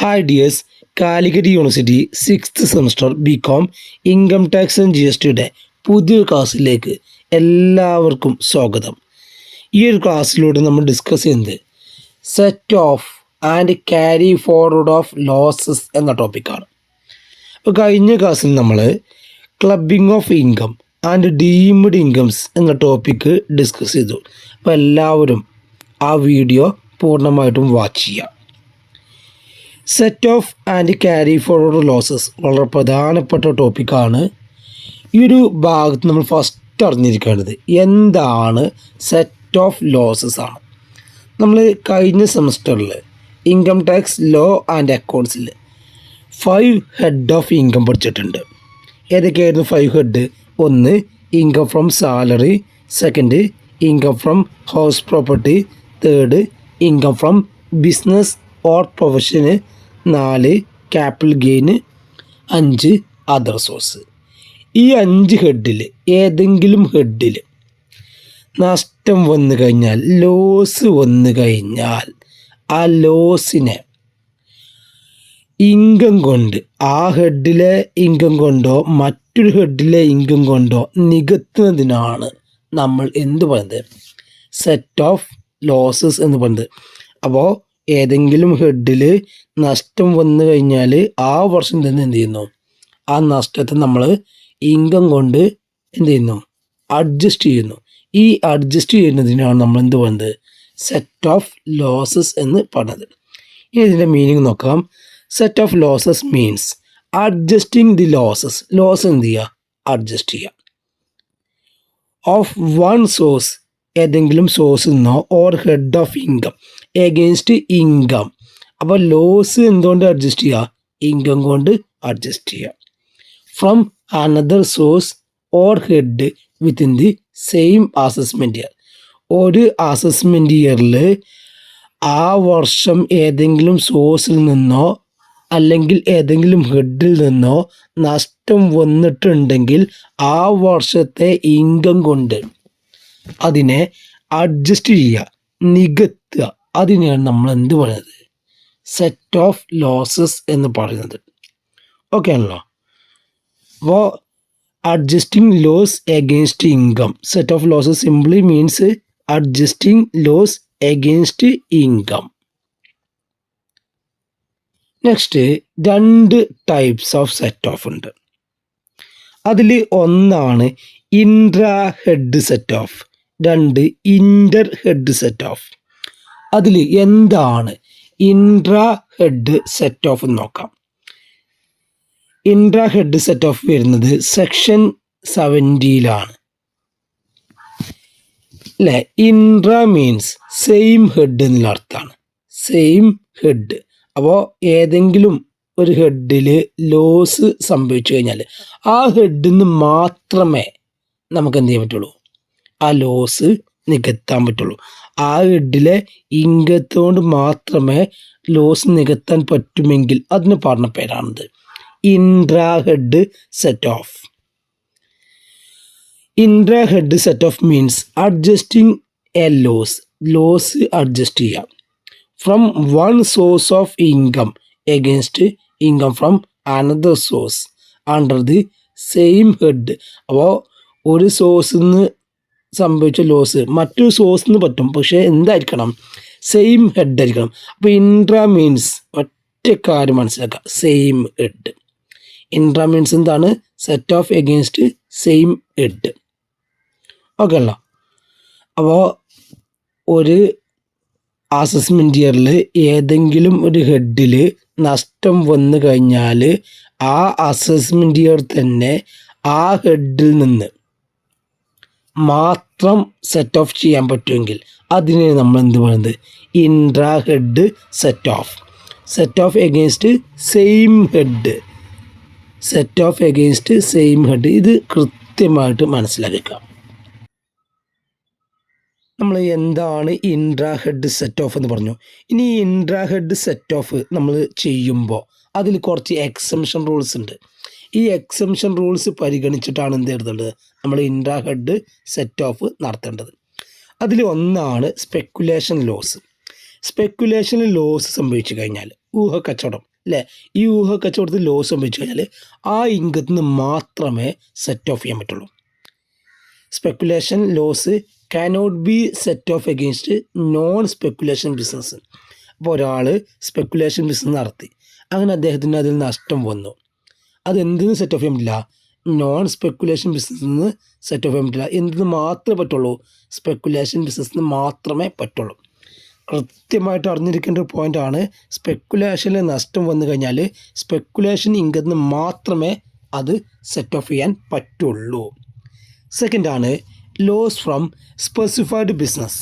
Hi dears, Calicut university 6th semester BCom income tax and GSTയുടെ പുതിയൊരു ക്ലാസ്സിലേക്ക് എല്ലാവർക്കും സ്വാഗതം. ഈ ഒരു ക്ലാസ്സിലൂടെ നമ്മൾ ഡിസ്കസ് ചെയ്യുന്നത് set of and carry forward of losses എന്ന ടോപ്പിക്കാണ്. അപ്പോൾ കഴിഞ്ഞ ക്ലാസ്സിൽ നമ്മൾ clubbing of income and deemed incomes എന്ന ടോപ്പിക്ക് ഡിസ്കസ് ചെയ്തു. അപ്പോൾ എല്ലാവരും ആ വീഡിയോ പൂർണ്ണമായിട്ടും വാച്ച് ചെയ്യാം. Set of and carry forward losses വളരെ പ്രധാനപ്പെട്ട ടോപ്പിക്കാണ്. ഈ ഒരു ഭാഗത്ത് നമ്മൾ ഫസ്റ്റ് അറിഞ്ഞിരിക്കേണ്ടത് എന്താണ് സെറ്റ് ഓഫ് ലോസസ് ആണ്. നമ്മൾ കഴിഞ്ഞ സെമസ്റ്ററിൽ ഇൻകം ടാക്സ് ലോ ആൻഡ് അക്കൗണ്ട്സിൽ 5 ഹെഡ് ഓഫ് ഇൻകം പഠിച്ചിട്ടുണ്ട്. ഏതൊക്കെയായിരുന്നു 5 ഹെഡ്? ഒന്ന് income from salary, second income from house property, third income from business or profession, 4 capital gain, 5 other source. ഈ 5 ഹെഡിൽ ഏതെങ്കിലും ഹെഡിൽ നഷ്ടം വന്നു കഴിഞ്ഞാൽ, ലോസ് വന്നു കഴിഞ്ഞാൽ ആ ലോസിനെ ഇൻകം കൊണ്ട്, ആ ഹെഡിലെ ഇൻകം കൊണ്ടോ മറ്റൊരു ഹെഡിലെ ഇൻകം കൊണ്ടോ നികത്തുന്നതിനാണ് നമ്മൾ എന്ത് പറയുന്നത്? സെറ്റ് ഓഫ് ലോസസ് എന്ന് പറയുന്നത്. അപ്പോൾ ഏതെങ്കിലും ഹെഡിൽ നഷ്ടം വന്നു കഴിഞ്ഞാൽ ആ വർഷം തന്നെ എന്ത് ചെയ്യുന്നു? ആ നഷ്ടത്തെ നമ്മൾ ഇൻകം കൊണ്ട് എന്ത് ചെയ്യുന്നു? അഡ്ജസ്റ്റ് ചെയ്യുന്നു. ഈ അഡ്ജസ്റ്റ് ചെയ്യുന്നതിനാണ് നമ്മൾ എന്ത് പറയുന്നത്? സെറ്റ് ഓഫ് ലോസസ് എന്ന് പറഞ്ഞത്. ഇനി ഇതിൻ്റെ മീനിങ് നോക്കാം. Set off losses means adjusting the losses. Loss എന്ത് ചെയ്യുക? അഡ്ജസ്റ്റ് ചെയ്യുക. ഓഫ് വൺ സോഴ്സ്, ഏതെങ്കിലും സോഴ്സിൽ നിന്നോ, or head of income against income. അപ്പോൾ ലോസ് എന്തുകൊണ്ട് അഡ്ജസ്റ്റ് ചെയ്യുക? ഇൻകം കൊണ്ട് അഡ്ജസ്റ്റ് ചെയ്യുക. From another source or head within the same assessment year. ഒരു അസസ്മെൻറ്റ് ഇയറിൽ ആ വർഷം ഏതെങ്കിലും സോഴ്സിൽ നിന്നോ അല്ലെങ്കിൽ ഏതെങ്കിലും ഹെഡിൽ നിന്നോ നഷ്ടം വന്നിട്ടുണ്ടെങ്കിൽ ആ വർഷത്തെ ഇൻകം കൊണ്ട് അതിനെ അഡ്ജസ്റ്റ് ചെയ്യുക, നികത്തുക. അതിനെയാണ് നമ്മൾ എന്ത് പറയുന്നത്? സെറ്റ് ഓഫ് ലോസസ് എന്ന് പറയുന്നത്. ഓക്കെ ആണല്ലോ. അപ്പോൾ adjusting loss against income. Set off losses simply means adjusting loss against income. Next 2 types of set off ഉണ്ട്. അതിൽ ഒന്നാണ് intra head set off, 2 inter head set off. അതിൽ എന്താണ് ഇൻട്രാ ഹെഡ് സെറ്റ് ഓഫ് എന്ന് നോക്കാം. Intra head set off വരുന്നത് section 70ലാണ് അല്ലേ. ഇൻട്രാ മീൻസ് സെയിം ഹെഡ് എന്നുള്ള അർത്ഥമാണ്. Same head. അപ്പോൾ ഏതെങ്കിലും ഒരു ഹെഡിൽ ലോസ് സംഭവിച്ചു കഴിഞ്ഞാൽ ആ ഹെഡിൽ നിന്ന് മാത്രമേ നമുക്ക് എന്ത് ചെയ്യാൻ പറ്റുള്ളൂ? ആ ലോസ് നികത്താൻ പറ്റുള്ളൂ. ആ ഹെഡിലെ ഇൻകത്തോണ്ട് മാത്രമേ ലോസ് നികത്താൻ പറ്റുമെങ്കിൽ അതിന് പറഞ്ഞ പേരാണിത് intra head set off. Intra head set off means adjusting a loss. Loss adjust ചെയ്യാം. From one source of income against income from another source under the same head. അപ്പോൾ ഒരു സോഴ്സിൽ നിന്ന് സംഭവിച്ച ലോസ് മറ്റൊരു സോഴ്സിൽ നിന്ന് പറ്റും, പക്ഷേ എന്തായിരിക്കണം? സെയിം ഹെഡ് ആയിരിക്കണം. അപ്പോൾ ഇൻട്രാ മീൻസ് ഒറ്റ കാര്യം മനസ്സിലാക്കുക, സെയിം ഹെഡ്. ഇൻട്രാ മീൻസ് എന്താണ്? Set off against same head. Okay അല്ലോ. അപ്പോൾ ഒരു അസസ്മെൻറ്റ് ഇയറിൽ ഏതെങ്കിലും ഒരു ഹെഡിൽ നഷ്ടം വന്നു കഴിഞ്ഞാൽ ആ അസസ്മെൻറ്റ് ഇയർ തന്നെ ആ ഹെഡിൽ നിന്ന് മാത്രം സെറ്റ് ഓഫ് ചെയ്യാൻ പറ്റുമെങ്കിൽ അതിനെ നമ്മൾ എന്ത് പറയുന്നത്? Intra head set of. Set off against same head. Set off against same head. ഇത് കൃത്യമായിട്ട് മനസ്സിലാക്കുക. നമ്മൾ എന്താണ് ഇൻട്രാ ഹെഡ് സെറ്റ് ഓഫ് എന്ന് പറഞ്ഞു. ഇനി ഇൻട്രാ ഹെഡ് സെറ്റ് ഓഫ് നമ്മൾ ചെയ്യുമ്പോൾ അതിൽ കുറച്ച് എക്സംഷൻ റൂൾസ് ഉണ്ട്. ഈ എക്സംഷൻ റൂൾസ് പരിഗണിച്ചിട്ടാണ് എന്ത് എഴുതേണ്ടത്? നമ്മൾ ഇൻട്രാ ഹെഡ് സെറ്റ് ഓഫ് നടത്തേണ്ടത്. അതിൽ ഒന്നാണ് സ്പെക്കുലേഷൻ ലോസ്. സ്പെക്കുലേഷനിൽ ലോസ് സംഭവിച്ചു കഴിഞ്ഞാൽ, ഊഹക്കച്ചവടം അല്ലേ? ഈ ഊഹ കച്ചവടത്തിൽ ലോസ് സംഭവിച്ചു കഴിഞ്ഞാൽ ആ ഇൻകത്തിൽ നിന്ന് മാത്രമേ സെറ്റ് ഓഫ് ചെയ്യാൻ പറ്റുള്ളൂ. Speculation loss cannot be set off against non speculation business. അപ്പോൾ ഒരാൾ സ്പെക്കുലേഷൻ ബിസിനസ് നടത്തി, അങ്ങനെ അദ്ദേഹത്തിന് അതിൽ നഷ്ടം വന്നു. അതെന്തിനും സെറ്റ് ഓഫ് ചെയ്യാൻ പറ്റില്ല? നോൺ സ്പെക്കുലേഷൻ ബിസിനസ്സിൽ നിന്ന് സെറ്റ് ഓഫ് ചെയ്യാൻ പറ്റില്ല. എന്തിന് മാത്രമേ പറ്റുള്ളൂ? സ്പെക്കുലേഷൻ ബിസിനസ്സിന് മാത്രമേ പറ്റുള്ളൂ. കൃത്യമായിട്ട് അറിഞ്ഞിരിക്കേണ്ട ഒരു പോയിൻ്റാണ്. സ്പെക്കുലേഷനിൽ നഷ്ടം വന്നു കഴിഞ്ഞാൽ സ്പെക്കുലേഷൻ ഇൻകത്തിന് മാത്രമേ അത് സെറ്റ് ഓഫ് ചെയ്യാൻ പറ്റുള്ളൂ. സെക്കൻഡാണ് ലോസ് ഫ്രം സ്പെസിഫൈഡ് ബിസിനസ്.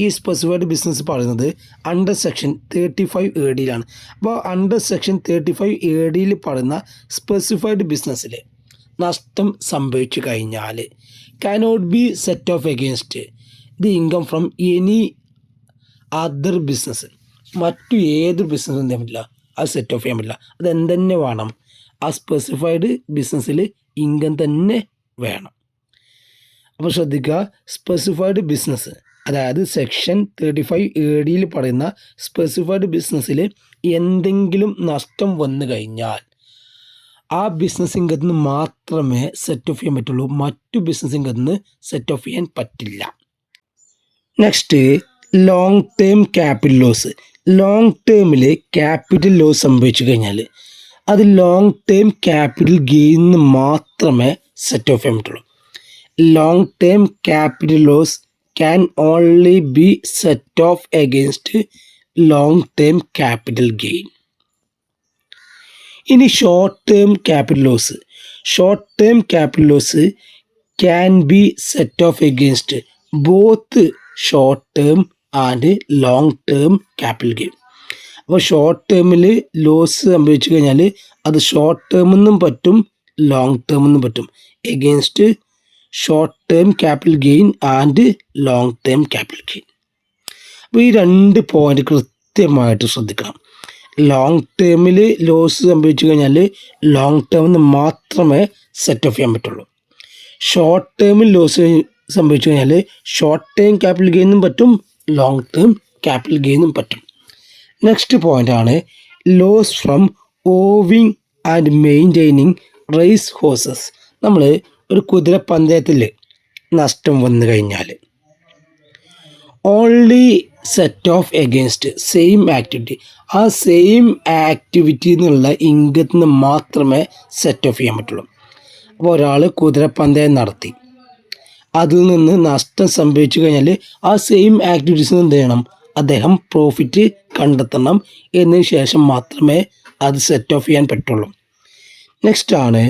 ഈ സ്പെസിഫൈഡ് ബിസിനസ് പറയുന്നത് അണ്ടർ സെക്ഷൻ 35 ADയിലാണ്. അപ്പോൾ അണ്ടർ സെക്ഷൻ 35 ADയിൽ പറയുന്ന സ്പെസിഫൈഡ് ബിസിനസ്സിൽ നഷ്ടം സംഭവിച്ചു കഴിഞ്ഞാൽ cannot be set off against the income from any other business. മറ്റു ഏതൊരു ബിസിനസ്സും ചെയ്യാൻ പറ്റില്ല, അത് സെറ്റ് ഓഫ് ചെയ്യാൻ പറ്റില്ല. അതെന്തെന്നെ വേണം? ആ സ്പെസിഫൈഡ് ബിസിനസ്സിൽ ഇൻകം തന്നെ വേണം. അപ്പോൾ ശ്രദ്ധിക്കുക, സ്പെസിഫൈഡ് ബിസിനസ് അതായത് സെക്ഷൻ 35 ADയിൽ പറയുന്ന സ്പെസിഫൈഡ് ബിസിനസ്സിൽ എന്തെങ്കിലും നഷ്ടം വന്നു കഴിഞ്ഞാൽ ആ ബിസിനസ് ഇൻകത്തിൽ നിന്ന് മാത്രമേ സെറ്റ് ഓഫ് ചെയ്യാൻ പറ്റുള്ളൂ. മറ്റു ബിസിനസ് ഇൻകത്തിൽ നിന്ന് സെറ്റ് ഓഫ് ചെയ്യാൻ പറ്റില്ല. Next long term capital loss. Long ടേമിൽ ക്യാപിറ്റൽ ലോസ് സംഭവിച്ചു കഴിഞ്ഞാൽ അത് ലോങ് ടേം ക്യാപിറ്റൽ ഗെയിനിന് മാത്രമേ സെറ്റ് ഓഫ് ചെയ്യാൻ പറ്റുള്ളൂ. Long term capital loss can only be set off against long term capital gain. ഇനി short term capital loss. Short term capital loss can be set off against both short term and long term capital gain. അപ്പോൾ short ടേമിൽ loss സംഭവിച്ചു കഴിഞ്ഞാൽ അത് short ടേമെന്നും പറ്റും long ടേമെന്നും പറ്റും. Against short term capital gain and long term capital gain. അപ്പോൾ ഈ രണ്ട് പോയിന്റ് കൃത്യമായിട്ട് ശ്രദ്ധിക്കണം. ലോങ് ടേമിൽ ലോസ് സംഭവിച്ചു കഴിഞ്ഞാൽ ലോങ് ടേമിന് മാത്രമേ സെറ്റ് ഓഫ് ചെയ്യാൻ പറ്റുള്ളൂ. ഷോർട്ട് ടേമിൽ ലോസ് സംഭവിച്ചു കഴിഞ്ഞാൽ ഷോർട്ട് ടേം ക്യാപിറ്റൽ ഗെയിനും പറ്റും ലോങ് ടേം ക്യാപിറ്റൽ ഗെയിനും പറ്റും. നെക്സ്റ്റ് പോയിൻ്റാണ് loss from owing and maintaining race horses. നമ്മൾ ഒരു കുതിരപ്പന്തയത്തിൽ നഷ്ടം വന്നു കഴിഞ്ഞാൽ only set off against same activity, ആ സെയിം ആക്ടിവിറ്റിയിൽ നിന്നുള്ള ഇൻകത്തിന് മാത്രമേ സെറ്റ് ഓഫ് ചെയ്യാൻ പറ്റുള്ളൂ. അപ്പോൾ ഒരാൾ കുതിരപ്പന്തയം നടത്തി, അതിൽ നിന്ന് നഷ്ടം സംഭവിച്ചു കഴിഞ്ഞാൽ ആ സെയിം ആക്ടിവിറ്റീസിൽ നിന്ന് എന്ത് ചെയ്യണം? അദ്ദേഹം പ്രോഫിറ്റ് കണ്ടെത്തണം. എന്നതിന് ശേഷം മാത്രമേ അത് സെറ്റ് ഓഫ് ചെയ്യാൻ പറ്റുള്ളൂ. നെക്സ്റ്റ് ആണ്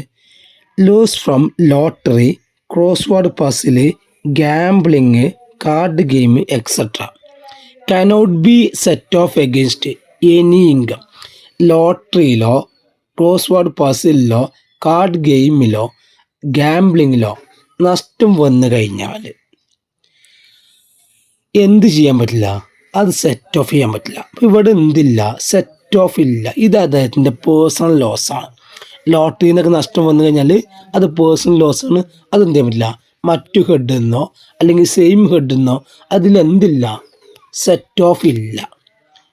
loss from lottery, crossword puzzle, gambling, card game etcetera cannot be set off against any income. ലോട്ടറിയിലോ ക്രോസ്വേഡ് പസിലിലോ കാർഡ് ഗെയിമിലോ ഗാംബ്ലിങ്ങിലോ നഷ്ടം വന്നു കഴിഞ്ഞാൽ എന്ത് ചെയ്യാൻ പറ്റില്ല? അത് സെറ്റ് ഓഫ് ചെയ്യാൻ പറ്റില്ല. അപ്പോൾ ഇവിടെ എന്തില്ല? സെറ്റ് ഓഫ് ഇല്ല. ഇത് അദ്ദേഹത്തിൻ്റെ പേഴ്സണൽ ലോസാണ്. ലോട്ടറിയിൽ നിന്നൊക്കെ നഷ്ടം വന്നു കഴിഞ്ഞാൽ അത് പേഴ്സണൽ ലോസാണ്. അതെന്ത് ചെയ്യാൻ പറ്റില്ല? മറ്റു ഹെഡിൽ നിന്നോ അല്ലെങ്കിൽ സെയിം ഹെഡിൽ നിന്നോ അതിലെന്തില്ല? സെറ്റ് ഓഫ് ഇല്ല.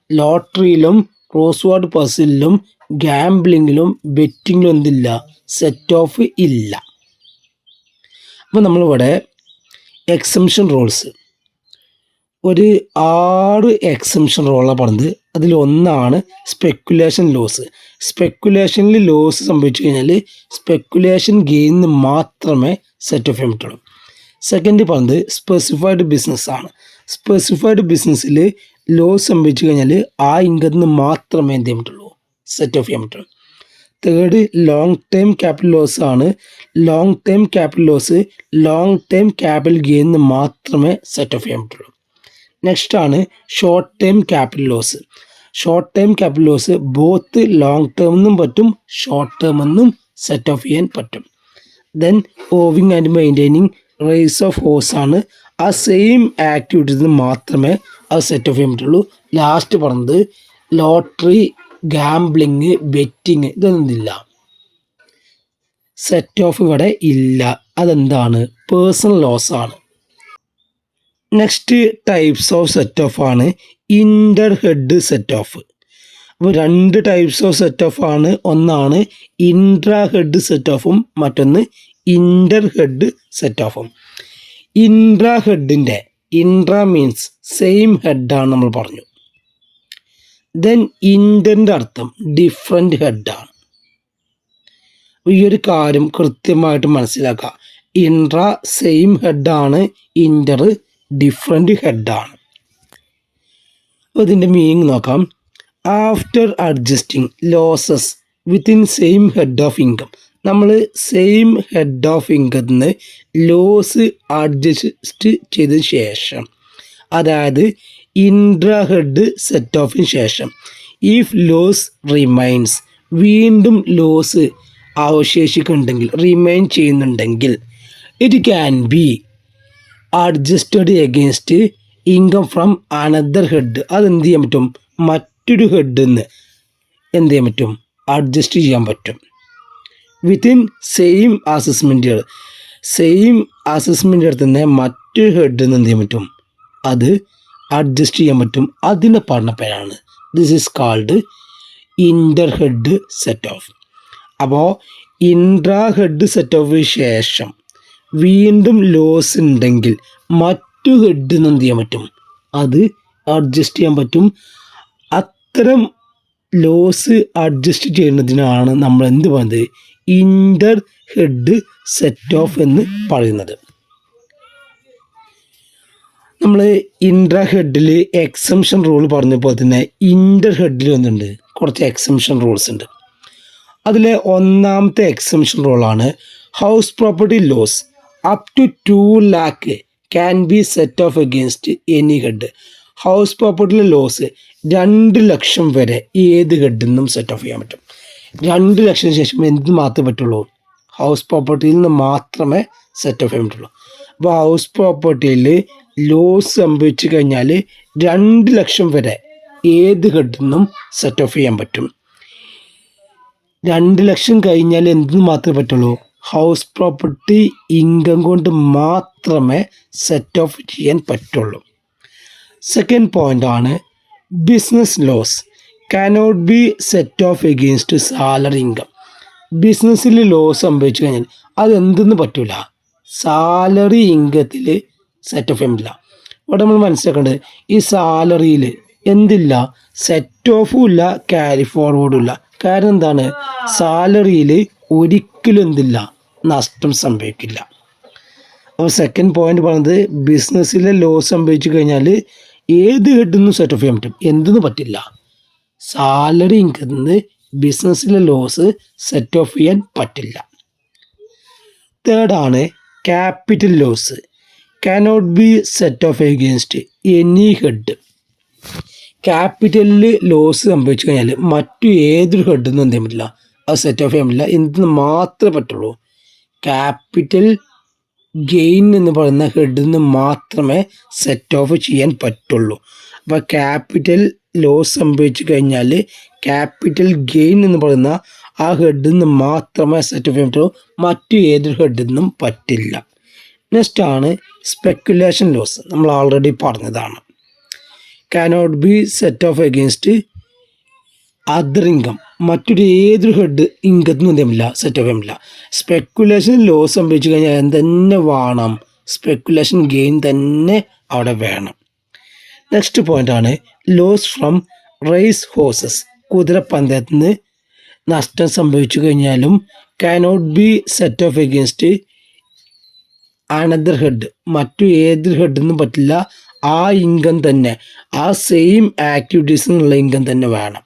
ലോട്ടറിയിലും ക്രോസ്വേഡ് പസിലും ഗാംബ്ലിങ്ങിലും ബെറ്റിങ്ങിലും എന്തില്ല? സെറ്റ് ഓഫ് ഇല്ല. അപ്പോൾ നമ്മളിവിടെ എക്സംഷൻ റൂൾസ് ഒരു 6 എക്സംഷൻ റോളാണ് പറഞ്ഞത്. അതിലൊന്നാണ് സ്പെക്കുലേഷൻ ലോസ്. സ്പെക്കുലേഷനിൽ ലോസ് സംഭവിച്ചു കഴിഞ്ഞാൽ സ്പെക്കുലേഷൻ ഗെയിനിന് മാത്രമേ സെറ്റ് ഓഫ് ചെയ്യാൻ പറ്റുള്ളൂ. സെക്കൻഡ് പറഞ്ഞത് സ്പെസിഫൈഡ് ബിസിനസ്സാണ്. സ്പെസിഫൈഡ് ബിസിനസ്സിൽ ലോസ് സംഭവിച്ചു കഴിഞ്ഞാൽ ആ ഇൻകത്തിന് മാത്രമേ എന്ത് ചെയ്യാൻ പറ്റുള്ളൂ? സെറ്റ് ഓഫ് ചെയ്യാൻ പറ്റുള്ളൂ. Third long term capital loss ആണ്. Long term capital loss long term capital ഗെയിനിന് മാത്രമേ സെറ്റ് ഓഫ് ചെയ്യാൻ പറ്റുള്ളൂ. നെക്സ്റ്റ് ആണ് short term capital loss. Short term capital loss both long ടേമെന്നും പറ്റും ഷോർട്ട് ടേമെന്നും സെറ്റ് ഓഫ് ചെയ്യാൻ പറ്റും. Then owning and maintaining race of horse ആണ്. ആ സെയിം ആക്ടിവിറ്റീസിന് മാത്രമേ അത് സെറ്റ് ഓഫ് ചെയ്യാൻ പറ്റുള്ളൂ. ലാസ്റ്റ് പറഞ്ഞത് ലോട്ടറി, ഗാംബ്ലിങ്, ബെറ്റിങ് ഇതൊന്നുമില്ല. സെറ്റ് ഓഫ് ഇവിടെ ഇല്ല. അതെന്താണ്? പേഴ്സണൽ ലോസ് ആണ്. Next types of set of ആണ് ഇൻ്റർ ഹെഡ് സെറ്റ് ഓഫ്. അപ്പോൾ 2 ടൈപ്സ് ഓഫ് സെറ്റ് ഓഫ് ആണ്. ഒന്നാണ് ഇൻട്രാ ഹെഡ് സെറ്റ് ഓഫും മറ്റൊന്ന് ഇൻ്റർ ഹെഡ് സെറ്റ് ഓഫും. ഇൻട്രാ ഹെഡിൻ്റെ ഇൻട്രാ മീൻസ് സെയിം ഹെഡാണ് നമ്മൾ പറഞ്ഞു. ദെൻ ഇൻ്ററിൻ്റെ അർത്ഥം ഡിഫറെൻ്റ് ഹെഡാണ്. ഈ ഒരു കാര്യം കൃത്യമായിട്ട് മനസ്സിലാക്കുക. ഇൻട്രാ സെയിം ഹെഡാണ്, ഇൻ്റർ ഡിഫറെൻ്റ് ഹെഡാണ്. അപ്പോൾ ഇതിൻ്റെ മീനിങ് നോക്കാം. After adjusting losses within same head of income. നമ്മൾ സെയിം ഹെഡ് ഓഫ് ഇൻകത്തിൽ നിന്ന് ലോസ് അഡ്ജസ്റ്റ് ചെയ്തതിന് ശേഷം, അതായത് ഇൻട്രാ ഹെഡ് സെറ്റ് ഓഫിന് ശേഷം, ഇഫ് ലോസ് റിമൈൻസ്, വീണ്ടും ലോസ് അവശേഷിക്കുന്നുണ്ടെങ്കിൽ, റിമൈൻ ചെയ്യുന്നുണ്ടെങ്കിൽ, it can be adjusted against income from another head. അതെന്ത് ചെയ്യാൻ പറ്റും? മറ്റൊരു ഹെഡിൽ നിന്ന് എന്ത് ചെയ്യാൻ പറ്റും? അഡ്ജസ്റ്റ് ചെയ്യാൻ പറ്റും. വിത്തിൻ സെയിം അസസ്മെൻറ്റുകൾ, സെയിം അസസ്മെൻ്റ് എടുത്ത് തന്നെ മറ്റൊരു ഹെഡിൽ നിന്ന് എന്ത് ചെയ്യാൻ പറ്റും? അത് അഡ്ജസ്റ്റ് ചെയ്യാൻ പറ്റും. അതിൻ്റെ പറഞ്ഞ പേരാണ് this is called inter head set of. അപ്പോൾ ഇൻട്രാ ഹെഡ് സെറ്റ് ഓഫിന് ശേഷം വീണ്ടും ലോസ് ഉണ്ടെങ്കിൽ മറ്റു ഹെഡിൽ നിന്ന് എന്ത് ചെയ്യാൻ പറ്റും? അത് അഡ്ജസ്റ്റ് ചെയ്യാൻ പറ്റും. അത്തരം ലോസ് അഡ്ജസ്റ്റ് ചെയ്യുന്നതിനാണ് നമ്മൾ എന്ത് പറയുന്നത്? ഇൻ്റർ ഹെഡ് സെറ്റ് ഓഫ് എന്ന് പറയുന്നത്. നമ്മൾ ഇൻട്രാ ഹെഡിൽ എക്സംഷൻ റൂൾ പറഞ്ഞപ്പോൾ തന്നെ ഇൻ്റർ ഹെഡിൽ വന്നിട്ടുണ്ട് കുറച്ച് എക്സംഷൻ റൂൾസ് ഉണ്ട്. അതിലെ ഒന്നാമത്തെ എക്സംഷൻ റൂളാണ് house property loss up to 2 lakh can be set off against any head. House പ്രോപ്പർട്ടിയിലെ ലോസ് 2 ലക്ഷം വരെ ഏത് ഹെഡിൽ നിന്നും സെറ്റ് ഓഫ് ചെയ്യാൻ പറ്റും. 2 ലക്ഷത്തിന് ശേഷം എന്ത് മാത്രമേ പറ്റുള്ളൂ? ഹൗസ് പ്രോപ്പർട്ടിയിൽ നിന്ന് മാത്രമേ സെറ്റ് ഓഫ് ചെയ്യാൻ പറ്റുള്ളൂ. അപ്പോൾ ഹൗസ് പ്രോപ്പർട്ടിയിൽ ലോസ് സംഭവിച്ചു കഴിഞ്ഞാൽ 2 ലക്ഷം വരെ ഏത് ഹെഡിൽ നിന്നും സെറ്റ് ഓഫ് ചെയ്യാൻ പറ്റും. 2 ലക്ഷം കഴിഞ്ഞാൽ എന്തിനു മാത്രമേ പറ്റുള്ളൂ? ഹൗസ് പ്രോപ്പർട്ടി ഇൻകം കൊണ്ട് മാത്രമേ സെറ്റ് ഓഫ് ചെയ്യാൻ പറ്റുള്ളൂ. സെക്കൻഡ് പോയിൻ്റ് ആണ് business loss cannot be set off against salary income. ബിസിനസ്സിൽ ലോസ് സംഭവിച്ചു കഴിഞ്ഞാൽ അതെന്തെന്ന് പറ്റില്ല? സാലറി ഇൻകത്തിൽ സെറ്റ് ഓഫ് ചെയ്യാൻ പറ്റില്ല. ഇവിടെ നമ്മൾ മനസ്സിലാക്കേണ്ടത് ഈ സാലറിയിൽ എന്തില്ല? സെറ്റ് ഓഫും ഇല്ല, ക്യാരി ഫോർവേഡും ഇല്ല. കാരണം എന്താണ്? സാലറിയിൽ ഒരിക്കലും എന്തില്ല? നഷ്ടം സംഭവിക്കില്ല. അപ്പോൾ സെക്കൻഡ് പോയിന്റ് പറയുന്നത് ബിസിനസ്സിലെ ലോസ് സംഭവിച്ചു കഴിഞ്ഞാൽ ഏത് ഹെഡിൽ നിന്നും സെറ്റ് ഓഫ് ചെയ്യാൻ പറ്റും, എന്തെന്ന് പറ്റില്ല? സാലറി ഇൻകത്തിൽ നിന്ന് ബിസിനസ്സിലെ ലോസ് സെറ്റ് ഓഫ് ചെയ്യാൻ പറ്റില്ല. തേർഡാണ് capital loss cannot be set off against any head. ക്യാപിറ്റലിൽ ലോസ് സംഭവിച്ചു കഴിഞ്ഞാൽ മറ്റു ഏതൊരു ഹെഡിൽ നിന്നും എന്ത് ചെയ്യാൻ പറ്റില്ല? അത് സെറ്റ് ഓഫ് ചെയ്യാൻ പറ്റില്ല. എന്തെന്ന് മാത്രമേ പറ്റുള്ളൂ? ക്യാപിറ്റൽ ഗെയിൻ എന്ന് പറയുന്ന ഹെഡിൽ നിന്ന് മാത്രമേ സെറ്റ് ഓഫ് ചെയ്യാൻ പറ്റുള്ളൂ. അപ്പോൾ ക്യാപിറ്റൽ ലോസ് സംഭവിച്ചു കഴിഞ്ഞാൽ ക്യാപിറ്റൽ ഗെയിൻ എന്ന് പറയുന്ന ആ ഹെഡിൽ നിന്ന് മാത്രമേ സെറ്റ് ഓഫ് ചെയ്യാൻ പറ്റുള്ളൂ, മറ്റു ഏതൊരു ഹെഡിൽ നിന്നും പറ്റില്ല. നെക്സ്റ്റ് ആണ് സ്പെക്കുലേഷൻ ലോസ്. നമ്മൾ ഓൾറെഡി പറഞ്ഞതാണ്. Cannot be set off against other income. മറ്റൊരു ഏതൊരു ഹെഡ് ഇൻകത്തിനും എന്തുമില്ല, സെറ്റ് ഓഫ് ചെയ്യാമില്ല. സ്പെക്കുലേഷൻ ലോസ് സംഭവിച്ചു കഴിഞ്ഞാൽ തന്നെ വേണം, സ്പെക്കുലേഷൻ ഗെയിൻ തന്നെ അവിടെ വേണം. നെക്സ്റ്റ് പോയിന്റ് ആണ് ലോസ് ഫ്രം റേസ് ഹോഴ്സസ്. കുതിരപ്പന്തയത്തിൽ നിന്ന് നഷ്ടം സംഭവിച്ചു കഴിഞ്ഞാലും cannot be set off against another head. മറ്റു ഏതൊരു ഹെഡിൽ നിന്നും പറ്റില്ല. ആ ഇൻകം തന്നെ, ആ സെയിം ആക്ടിവിറ്റീസിൽ നിന്നുള്ള ഇൻകം തന്നെ വേണം.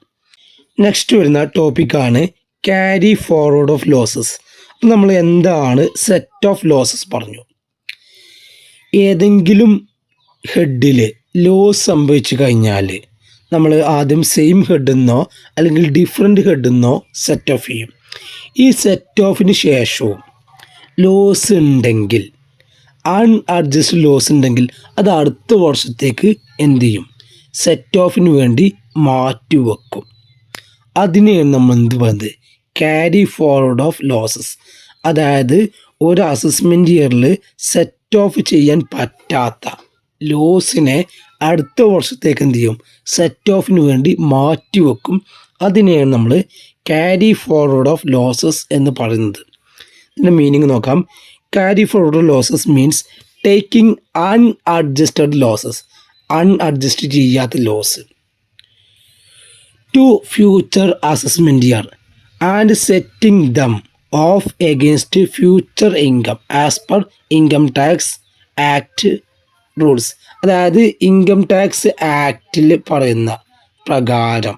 നെക്സ്റ്റ് വരുന്ന ടോപ്പിക്കാണ് ക്യാരി ഫോർവേഡ് ഓഫ് ലോസസ്. അപ്പം നമ്മൾ എന്താണ് സെറ്റ് ഓഫ് ലോസസ് പറഞ്ഞു. ഏതെങ്കിലും ഹെഡിൽ ലോസ് സംഭവിച്ചു കഴിഞ്ഞാൽ നമ്മൾ ആദ്യം സെയിം ഹെഡിൽ നിന്നോ അല്ലെങ്കിൽ ഡിഫറെൻ്റ് ഹെഡിൽ നിന്നോ സെറ്റ് ഓഫ് ചെയ്യും. ഈ സെറ്റ് ഓഫിന് ശേഷവും ലോസ് ഉണ്ടെങ്കിൽ, അൺഅഡ്ജസ്റ്റഡ് ലോസ് ഉണ്ടെങ്കിൽ അത് അടുത്ത വർഷത്തേക്ക് എന്ത് ചെയ്യും? സെറ്റ് ഓഫിന് വേണ്ടി മാറ്റി വെക്കും. അതിനെയാണ് നമ്മൾ എന്ത് പറയുന്നത്? Carry forward of losses. അതായത് ഒരു അസസ്മെൻ്റ് ഇയറിൽ സെറ്റ് ഓഫ് ചെയ്യാൻ പറ്റാത്ത ലോസിനെ അടുത്ത വർഷത്തേക്ക് എന്ത് ചെയ്യും? സെറ്റ് ഓഫിന് വേണ്ടി മാറ്റി വെക്കും. അതിനെയാണ് നമ്മൾ ക്യാരി ഫോർവേഡ് ഓഫ് ലോസസ് എന്ന് പറയുന്നത്. ഇതിൻ്റെ മീനിങ് നോക്കാം. Carry forward losses means taking unadjusted losses, unadjust ചെയ്യാത്ത loss to future assessment year and setting them off against future income as per income tax act rules. അതായത് income tax ആക്റ്റിൽ പറയുന്ന പ്രകാരം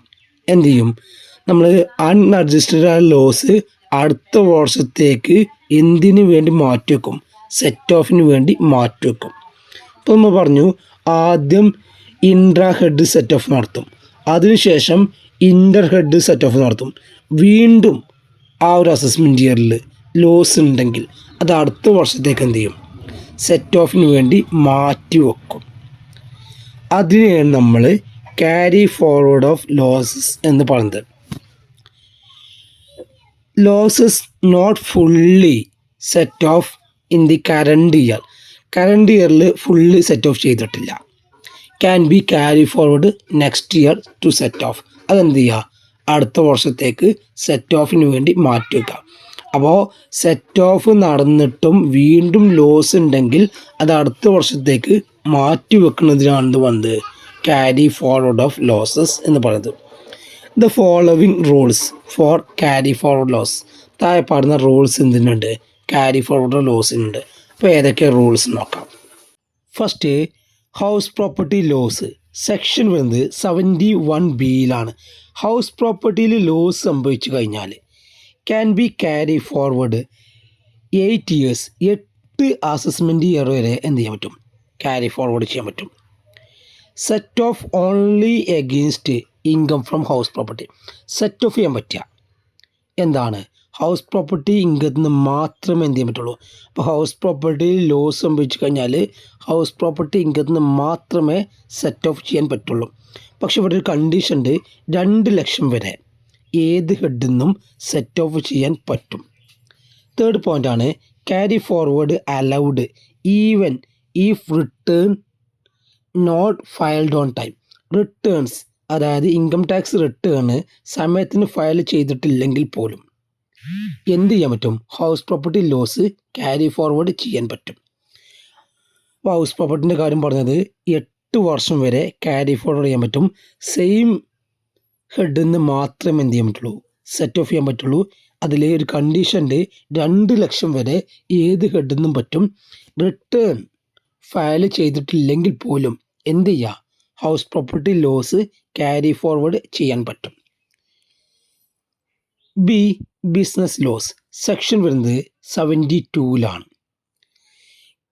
എന്ത് ചെയ്യും, നമ്മൾ അൺഅഡ്ജസ്റ്റഡ് ലോസ് അടുത്ത വർഷത്തേക്ക് എന്തിനു വേണ്ടി മാറ്റിവെക്കും, സെറ്റ് ഓഫിന് വേണ്ടി മാറ്റിവെക്കും. ഇപ്പോൾ നമ്മൾ പറഞ്ഞു ആദ്യം ഇൻട്രാ ഹെഡ് സെറ്റ് ഓഫ് നടത്തും, അതിനുശേഷം ഇൻ്റർ ഹെഡ് സെറ്റ് ഓഫ് നടത്തും. വീണ്ടും ആ ഒരു അസസ്മെൻറ്റ് ഇയറിൽ ലോസ് ഉണ്ടെങ്കിൽ അത് അടുത്ത വർഷത്തേക്ക് എന്ത് ചെയ്യും, സെറ്റ് ഓഫിന് വേണ്ടി മാറ്റി വെക്കും. അതിനെയാണ് നമ്മൾ ക്യാരി ഫോർവേഡ് ഓഫ് ലോസസ് എന്ന് പറയുന്നത്. Losses not fully set off in the current year, current ഇയറിൽ ഫുള്ളി സെറ്റ് ഓഫ് ചെയ്തിട്ടില്ല, can be carry forward next year to set off. അതെന്ത് ചെയ്യുക, അടുത്ത വർഷത്തേക്ക് സെറ്റ് ഓഫിന് വേണ്ടി മാറ്റി വയ്ക്കുക. അപ്പോൾ സെറ്റ് ഓഫ് നടന്നിട്ടും വീണ്ടും ലോസ് ഉണ്ടെങ്കിൽ അത് അടുത്ത വർഷത്തേക്ക് മാറ്റി വെക്കുന്നതിനാണ് വന്നത് ക്യാരി ഫോർവേഡ് ഓഫ് ലോസസ് എന്ന് പറയുന്നത്. The following rules for carry forward loss. താഴെ പാടുന്ന റൂൾസ് എന്തിനുണ്ട്, ക്യാരി ഫോർവേഡ് ലോസിനുണ്ട്. അപ്പോൾ ഏതൊക്കെ റൂൾസ് നോക്കാം. First house property loss. Section വരുന്നത് 71B ഹൗസ് പ്രോപ്പർട്ടിയിൽ ലോസ് സംഭവിച്ചു കഴിഞ്ഞാൽ can be carry forward 8 years, 8 assessment year വരെ എന്ത് ചെയ്യാൻ പറ്റും, ക്യാരി ഫോർവേഡ് ചെയ്യാൻ പറ്റും. Set off only against income from house property. Set off ചെയ്യാൻ പറ്റുക എന്താണ്, ഹൗസ് പ്രോപ്പർട്ടി ഇൻകത്തിൽ നിന്ന് മാത്രമേ എന്ത് ചെയ്യാൻ പറ്റുള്ളൂ. അപ്പോൾ ഹൗസ് പ്രോപ്പർട്ടിയിൽ ലോസ് സംഭവിച്ചു കഴിഞ്ഞാൽ ഹൗസ് പ്രോപ്പർട്ടി ഇൻകത്തിൽ നിന്ന് മാത്രമേ സെറ്റ് ഓഫ് ചെയ്യാൻ പറ്റുള്ളൂ. പക്ഷെ ഇവിടെ ഒരു കണ്ടീഷൻ ഉണ്ട്, 2 ലക്ഷം വരെ ഏത് ഹെഡിൽ നിന്നും സെറ്റ് ഓഫ് ചെയ്യാൻ പറ്റും. തേർഡ് പോയിൻ്റ് ആണ് carry forward allowed even if return not filed on time. Returns അതായത് ഇൻകം ടാക്സ് റിട്ടേൺ സമയത്തിന് ഫയൽ ചെയ്തിട്ടില്ലെങ്കിൽ പോലും എന്ത് ചെയ്യാൻ പറ്റും, house property loss carry forward ചെയ്യാൻ പറ്റും. അപ്പോൾ ഹൗസ് പ്രോപ്പർട്ടിൻ്റെ കാര്യം പറഞ്ഞത് 8 വർഷം വരെ ക്യാരി ഫോർവേഡ് ചെയ്യാൻ പറ്റും. സെയിം ഹെഡിൽ നിന്ന് മാത്രമേ എന്ത് ചെയ്യാൻ പറ്റുള്ളൂ, സെറ്റ് ഓഫ് ചെയ്യാൻ പറ്റുള്ളൂ. അതിൽ ഒരു കണ്ടീഷൻ ഉണ്ട്, 2 ലക്ഷം വരെ ഏത് ഹെഡിൽ നിന്നും പറ്റും. റിട്ടേൺ ഫയൽ ചെയ്തിട്ടില്ലെങ്കിൽ പോലും എന്ത് ചെയ്യുക, house property loss carry forward ചെയ്യാൻ പറ്റും. B business loss. സെക്ഷൻ വരുന്നത് 72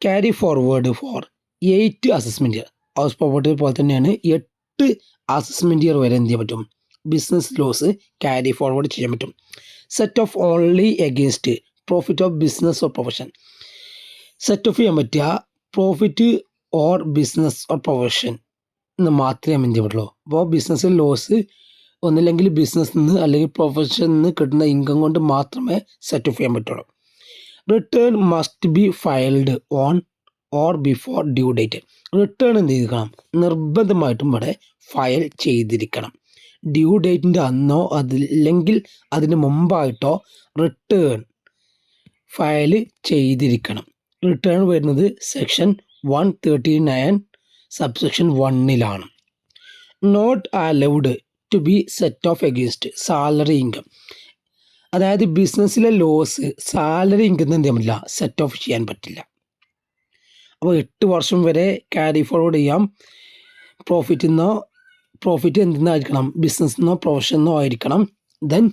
carry forward for 8 assessment year. House property പോലെ തന്നെയാണ് 8 അസസ്മെൻറ്റ് ഇയർ വരെ എന്ത് ചെയ്യാൻ പറ്റും, ബിസിനസ് ലോസ് ക്യാരി ഫോർവേഡ് ചെയ്യാൻ പറ്റും. Set off only against profit of business or profession. Set off ചെയ്യാൻ പറ്റുക profit or business or profession എന്ന് മാത്രമേ എന്ത് ചെയ്യാൻ പറ്റുള്ളൂ. അപ്പോൾ ബിസിനസ്സിൽ ലോസ് ഒന്നില്ലെങ്കിൽ ബിസിനസ്സിൽ നിന്ന് അല്ലെങ്കിൽ പ്രൊഫഷനിൽ നിന്ന് കിട്ടുന്ന ഇൻകം കൊണ്ട് മാത്രമേ സെറ്റ് ഓഫ് ചെയ്യാൻ പറ്റുള്ളൂ. Return must be filed on or before due date. Return എന്ത് ചെയ്തിരിക്കണം, നിർബന്ധമായിട്ടും ഇവിടെ ഫയൽ ചെയ്തിരിക്കണം. ഡ്യൂ ഡേറ്റിൻ്റെ അന്നോ അതില്ലെങ്കിൽ അതിന് മുമ്പായിട്ടോ റിട്ടേൺ ഫയൽ ചെയ്തിരിക്കണം. റിട്ടേൺ വരുന്നത് section 139 subsection 1 not allowed to be set off against salary income. അതായത് ബിസിനസ്സിലെ ലോസ് സാലറി ഇൻകം എന്ത് ചെയ്യാൻ പറ്റില്ല, സെറ്റ് ഓഫ് ചെയ്യാൻ പറ്റില്ല. അപ്പോൾ 8 വർഷം വരെ ക്യാരി ഫോർവേഡ് ചെയ്യാം. പ്രോഫിറ്റ് എന്തിനായിരിക്കണം, ബിസിനസ്സിൽ നിന്നോ പ്രൊഫഷനിൽ നിന്നോ ആയിരിക്കണം. ദെൻ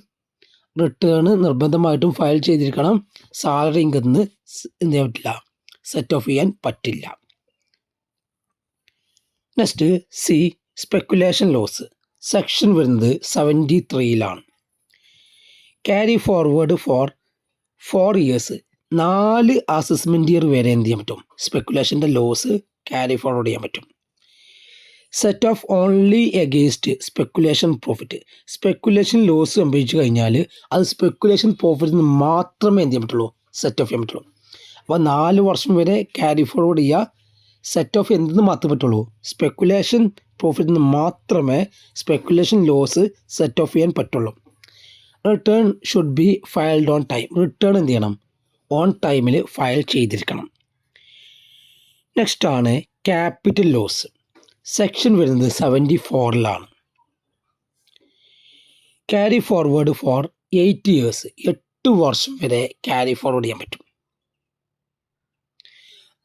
റിട്ടേൺ നിർബന്ധമായിട്ടും ഫയൽ ചെയ്തിരിക്കണം. സാലറി ഇൻകത്തിൽ നിന്ന് എന്ത് ചെയ്യാൻ പറ്റില്ല, സെറ്റ് ഓഫ് ചെയ്യാൻ പറ്റില്ല. Next C speculation loss. Section വരുന്നത് 73 carry forward for 4 years, 4 assessment year വരെ എന്ത് ചെയ്യാൻ പറ്റും, സ്പെക്കുലേഷൻ്റെ ലോസ് ക്യാരി ഫോർവേഡ് ചെയ്യാൻ പറ്റും. Set off only against speculation profit. Speculation loss സംഭവിച്ചു കഴിഞ്ഞാൽ അത് സ്പെക്കുലേഷൻ പ്രോഫിറ്റിൽ നിന്ന് മാത്രമേ എന്ത് ചെയ്യാൻ പറ്റുള്ളൂ, സെറ്റ് ഓഫ് ചെയ്യാൻ പറ്റുള്ളൂ. അപ്പോൾ 4 വർഷം വരെ ക്യാരി ഫോർവേഡ് ചെയ്യുക. സെറ്റ് ഓഫ് എന്തെന്ന് മാത്രമേ പറ്റുള്ളൂ, സ്പെക്കുലേഷൻ പ്രോഫിറ്റിൽ നിന്ന് മാത്രമേ സ്പെക്കുലേഷൻ ലോസ് സെറ്റ് ഓഫ് ചെയ്യാൻ പറ്റുള്ളൂ. Return should be filed on time. Return എന്ത് ചെയ്യണം? ഓൺ ടൈമിൽ ഫയൽ ചെയ്തിരിക്കണം. നെക്സ്റ്റ് ആണ് ക്യാപിറ്റൽ ലോസ്. സെക്ഷൻ വരുന്നത് 74-ലാണ്. Carry forward for 8 years. 8 വർഷം വരെ ക്യാരി ഫോർവേഡ് ചെയ്യാൻ പറ്റും.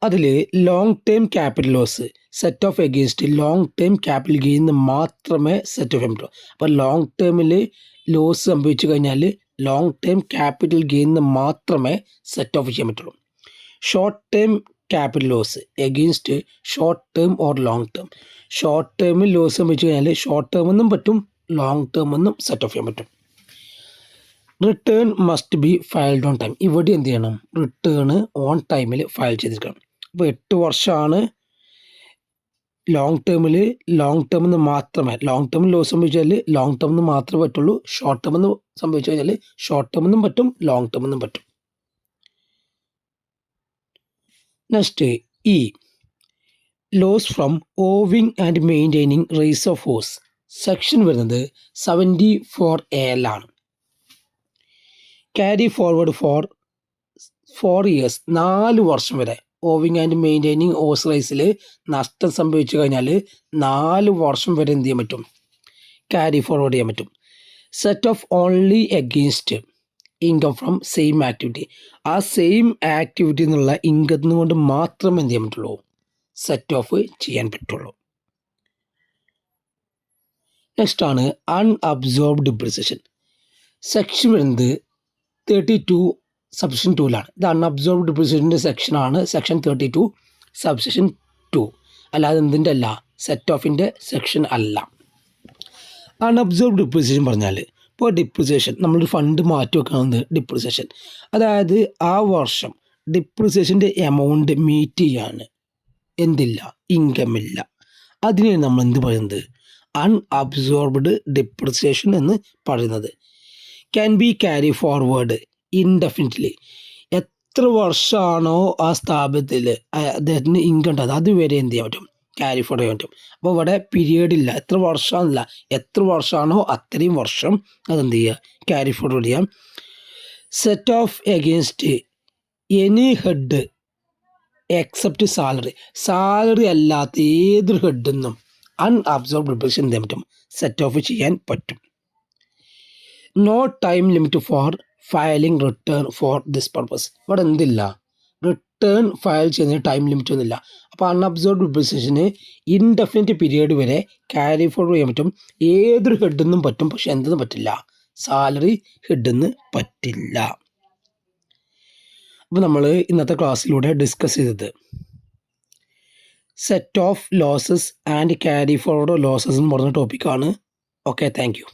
അതിൽ long term capital loss set off against long term capital gain മാത്രമേ സെറ്റ് ഓഫ് ചെയ്യാൻ പറ്റുള്ളൂ. അപ്പോൾ ലോങ് ടേമിൽ ലോസ് സംഭവിച്ചു കഴിഞ്ഞാൽ ലോങ് ടേം ക്യാപിറ്റൽ ഗെയിൻ മാത്രമേ സെറ്റ് ഓഫ് ചെയ്യാൻ പറ്റുള്ളൂ. Short term capital loss against short term or long term. Short ടേമിൽ ലോസ് സംഭവിച്ചു കഴിഞ്ഞാൽ ഷോർട്ട് ടേം എന്നും പറ്റും, ലോങ് ടേം എന്നും സെറ്റ് ഓഫ് ചെയ്യാൻ പറ്റും. Return must be filed on time. ഇവിടെ എന്ത് ചെയ്യണം? റിട്ടേൺ ഓൺ ടൈമിൽ ഫയൽ ചെയ്തിരിക്കണം. അപ്പോൾ 8 വർഷമാണ് ലോങ് ടേമിൽ. ലോങ് ടേമിൽ മാത്രമേ ലോങ് ടേമിൽ ലോസ് സംഭവിച്ചാൽ ലോങ് ടേമിൽ മാത്രമേ പറ്റുള്ളൂ. ഷോർട്ട് ടേമിൽ സംഭവിച്ചു കഴിഞ്ഞാൽ ഷോർട്ട് ടേമിൽ പറ്റും, ലോങ് ടേമിൽ പറ്റും. Next E, loss from owing and maintaining race of horse. Section വരുന്നത് 74A-ലാണ്. Carry forward for 4 years. 4 വർഷം വരെ ഓവിങ് ആൻഡ് മെയിൻറ്റെയിനിങ് ഹോഴ്സ് റേസിൽ നഷ്ടം സംഭവിച്ചു കഴിഞ്ഞാൽ 4 വർഷം വരെ എന്ത് ചെയ്യാൻ പറ്റും? ക്യാരി ഫോർവേഡ് ചെയ്യാൻ പറ്റും. Set off only against income from same activity. ആ സെയിം ആക്ടിവിറ്റി എന്നുള്ള ഇൻകത്തിന് കൊണ്ട് മാത്രമേ എന്ത് ചെയ്യാൻ പറ്റുള്ളൂ? സെറ്റ് ഓഫ് ചെയ്യാൻ പറ്റുള്ളൂ. നെക്സ്റ്റ് ആണ് അൺഅബ്സോർബ്ഡ് ഡിപ്രിസിയേഷൻ. സെക്ഷൻ വരുന്നത് 32 സബ്സെക്ഷൻ 2-ലാണ്. ഇത് അൺഅബ്സോർബ്ഡ് ഡിപ്രിസിയേഷൻ്റെ സെക്ഷനാണ്. സെക്ഷൻ 32 സബ്സെക്ഷൻ 2, അല്ലാതെ എന്തിൻ്റെ അല്ല, സെറ്റ് ഓഫിൻ്റെ സെക്ഷൻ അല്ല. അൺഅബ്സോർബ്ഡ് ഡിപ്രിസിയേഷൻ പറഞ്ഞാൽ ഇപ്പോൾ ഡിപ്രിസിയേഷൻ നമ്മളൊരു ഫണ്ട് മാറ്റി വെക്കുന്നത് ഡിപ്രിസിയേഷൻ, അതായത് ആ വർഷം ഡിപ്രിസിയേഷൻ്റെ എമൗണ്ട് മീറ്റ് ചെയ്യാൻ എന്തില്ല? ഇൻകമില്ല. അതിനെയാണ് നമ്മൾ എന്ത് പറയുന്നത്? അൺഅബ്സോർബ്ഡ് ഡിപ്രിസിയേഷൻ എന്ന് പറയുന്നത്. Can be carry forward indefinitely. എത്ര വർഷമാണോ ആ സ്ഥാപനത്തിൽ അദ്ദേഹത്തിന് ഇൻകം ഉണ്ടാകുന്നത് അതുവരെ എന്ത് ചെയ്യാൻ പറ്റും? ക്യാരി ഫോർവേഡ് ചെയ്യാൻ പറ്റും. അപ്പോൾ ഇവിടെ പീരിയഡ് ഇല്ല, എത്ര വർഷമാണെന്നില്ല, എത്ര വർഷമാണോ അത്രയും വർഷം അതെന്ത് ചെയ്യുക? ക്യാരി ഫോർവേഡ് ചെയ്യാം. Set off against any head except salary. Salary അല്ലാത്ത ഏതൊരു ഹെഡിൽ അൺഅബ്സോർബ്ഡ് ഡിപ്രിസിയേഷൻ എന്ത് ചെയ്യാൻ പറ്റും? സെറ്റ് ഓഫ് ചെയ്യാൻ പറ്റും. No time limit for filing return for this purpose. ഇവിടെ എന്തില്ല? റിട്ടേൺ ഫയൽ ചെയ്യുന്നതിന് ടൈം ലിമിറ്റ് ഒന്നുമില്ല. അപ്പോൾ അൺഅബ്സോർബ്ഡ് ഡിപ്രിസിയേഷന് ഇൻഡെഫിനിറ്റ് പീരിയഡ് വരെ ക്യാരി ഫോർവേഡ് ചെയ്യാൻ പറ്റും. ഏതൊരു ഹെഡിൽ നിന്നും പറ്റും, പക്ഷെ എന്തെന്ന് പറ്റില്ല? സാലറി ഹെഡിൽ നിന്ന് പറ്റില്ല. അപ്പോൾ നമ്മൾ ഇന്നത്തെ ക്ലാസ്സിലൂടെ ഡിസ്കസ് ചെയ്തത് set off losses and carry forward losses എന്ന് പറഞ്ഞ ടോപ്പിക്കാണ്. Okay, thank you.